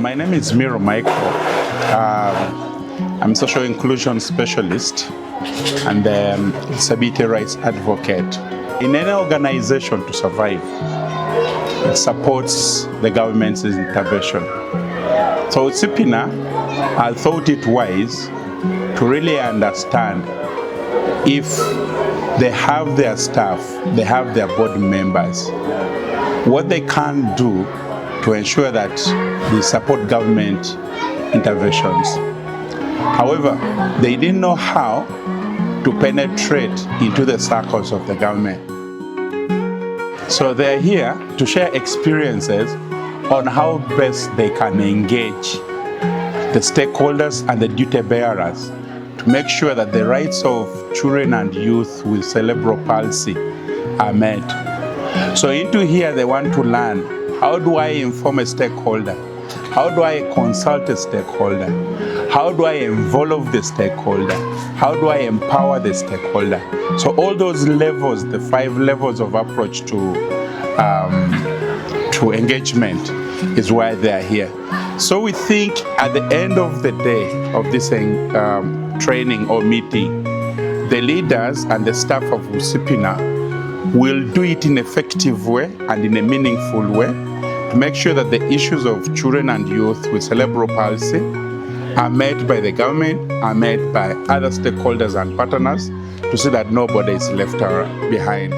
My name is Miro Michael. I'm a social inclusion specialist and disability rights advocate. In any organization to survive, it supports the government's intervention. So UCPNA, I thought it wise to really understand if they have their staff, they have their board members, what they can do to ensure that they support government interventions. However, they didn't know how to penetrate into the circles of the government. So they're here to share experiences on how best they can engage the stakeholders and the duty bearers to make sure that the rights of children and youth with cerebral palsy are met. So into here they want to learn, how do I inform a stakeholder? How do I consult a stakeholder? How do I involve the stakeholder? How do I empower the stakeholder? So all those levels, the 5 levels of approach to engagement is why they are here. So we think at the end of the day of this training or meeting, the leaders and the staff of UCPNA will do it in an effective way and in a meaningful way to make sure that the issues of children and youth with cerebral palsy are met by the government, are met by other stakeholders and partners to see that nobody is left behind.